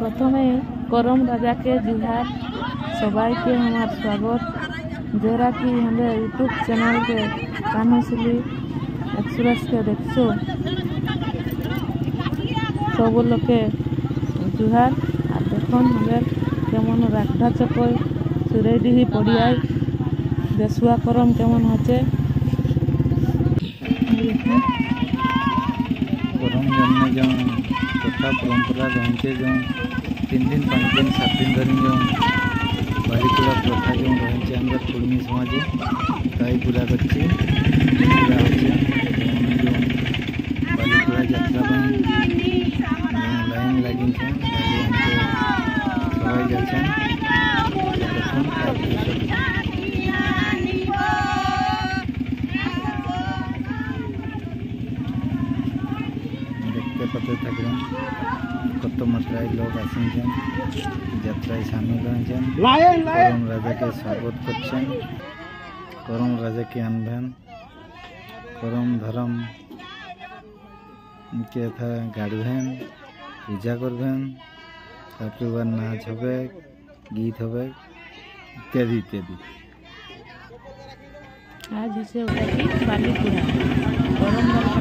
प्रथमे करम राजा के जुहार सबाई के हमार स्वागत जरा कि हमारे यूट्यूब चैनल के कान्हूसिली एक्सप्रेस के देखो सब लोग के जुहार और देखन हमारे केमन राखा चकई सुरेडी पड़िया देशुआ करम केमन होचे करम जन्मे जो कथा परंपरा रही जो 3 दिन 5 दिन 7 दिन धरी जो बालीकुड़ा प्रथा जो रही आम कुर्मी समाज ताई पूरा करछे पूरा होचे जो बालीकुड़ा यात्रा लाइन लगी सबाई जाछन देखते पते थकन कत मात्राय लोग आसें यात्रा शामिल हों करम राजा के स्वागत करछन करम राजा के आनबेन करम धर्म के था गाड़बेन पूजा करबेन तारपर नाच হবে गीत হবে इत्यादि इत्यादि। आज इसे उठाती बालीकुड़ा करम राजा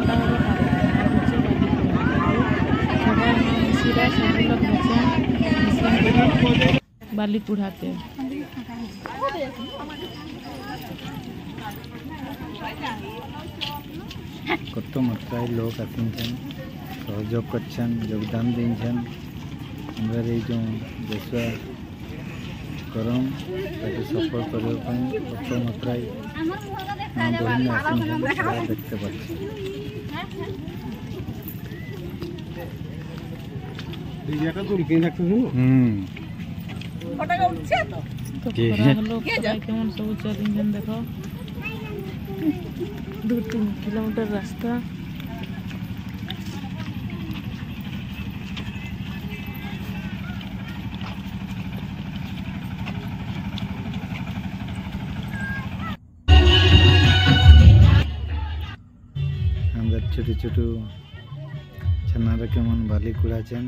बालीकुड़ाते कत मात्राय लोग आसीन सहयोग करछन योगदान दीछन हमारे जो देशुआ करम ताके सफल करने कत मात्राय बहन आसीन देखते पाচ্ছি। केमन सब चलिंजन देख 2-3 किलोमीटर रास्ता छोटो छोटो छनार केमन बाली कुड़ाचन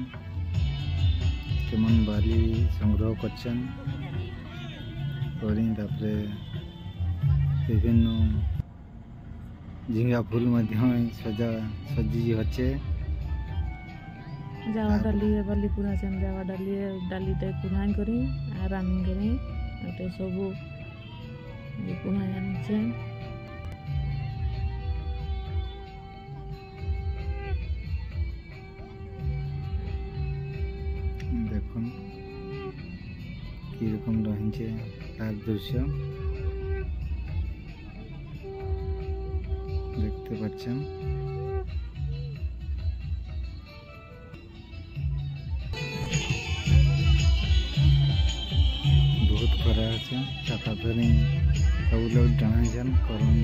केमन बाली संग्रह करछन करी तापरे विभिन्न झिंगा फूल सजा सजी होचे जावा डाली बाली कुड़ाचन जावा डाली टाइप कुड़ा करी आराम करी एटे सब कुड़ा आनछे देखुन किरकम रही तार दृश्य देखते पाচ্ছেন। बहुत खरा আছে छाता धरी सब लोग डांसन करम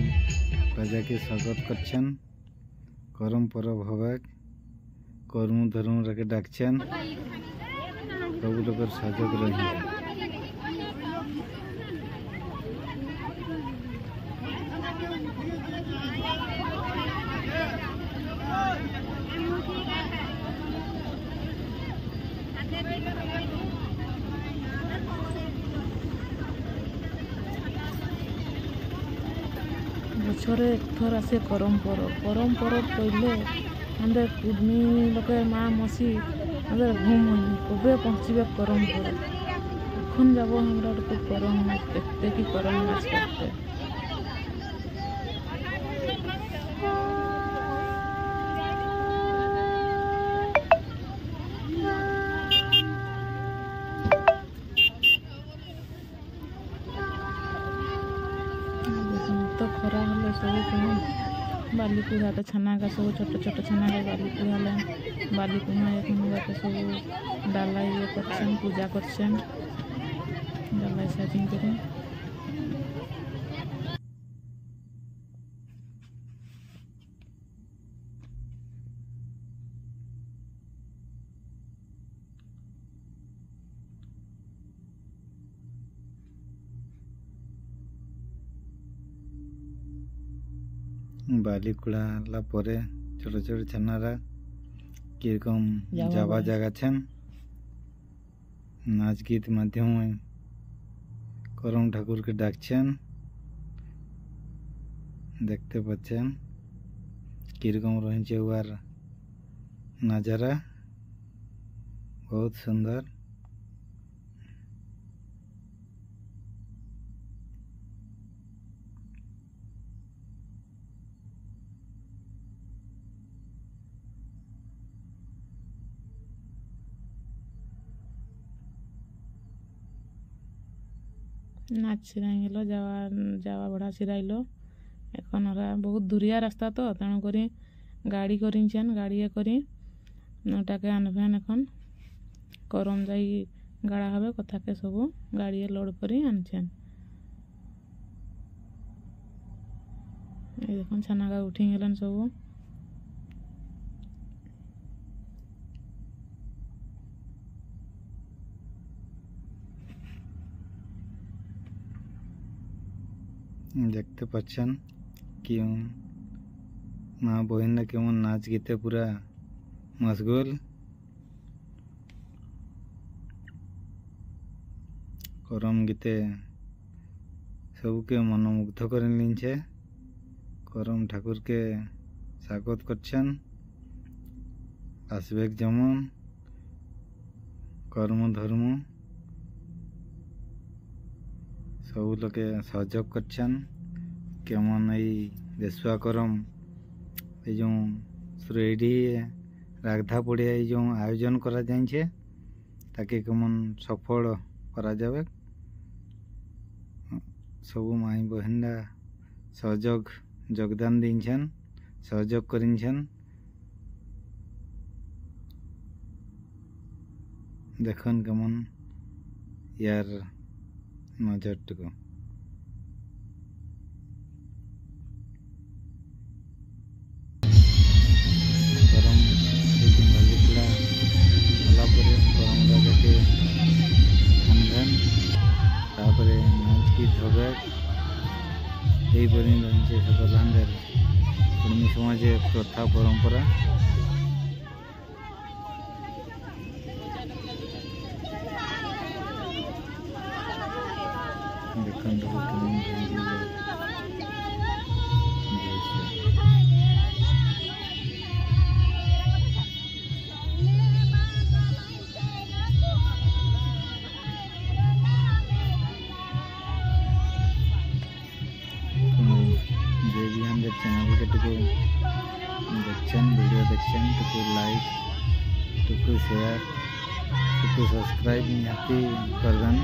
राजा के स्वागत करछन करम परब हवे करम धर्म रखे डाकछन सब लोग सहयोग रही बछरे एक थर आसे करम परब कहले हमें कुर्मी लोक माँ मसी हमें घूम कबे पहुँचे करम परब एखन जब हमरा करम नाच देखते कि करम नाच करते तो खरा हले सब बालीकुड़ा तो छना का सब छोट छोट छना का बालीकुड़ा बालीकुड़ा एक सब डाला ये करछन पूजा करछन डाला साजिंग करें बालीकुड़ा ला परे छोट छोट छनारा किरकम जावा जागाछन नाच गीत माध्यम करम ठाकुर के डाकছেন देखते पाচ্ছেন किरकम रही उर नजारा बहुत सुंदर। नाच सिराइल जावा बड़ा सिराइल एखन बहुत दूरिया रास्ता तो तेणुक गाड़ी करें गाड़ी नटाके आनबेन एखन करम जा गाड़ा हे कथा के सब गाड़ी लोड कर आनछेन देख छाना उठी गलन सब देखते पाচ্ছেন कि माँ बहन केमन नाच गीते पूरा मशगुल करम गीते सबके मनमुग्ध कर लीछे करम ठाकुर के स्वागत करछन आसबेक जेमन कर्म धर्म सब लोके सहयोग करछन केमन देशुआ करम ये जो सुरेडी रागधा पड़िया ये जो आयोजन करा जाइछे ताकि केमन सफल करा जावे सब माई बहनरा सहयोग योगदान दीछन सहयोग करिछन देखन केमन यार नजर टुकु करम बालिकला करम राजा आनबेन तापरे नाच गीत हबे यहीपरि रही सकल कुर्मी समाजे प्रथा परंपरा देखन चैनल के टुकु देखछन वीडियो देखछन टुकु लाइक टुकु शेयर टुकु सब्सक्राइब निहाती करबेन।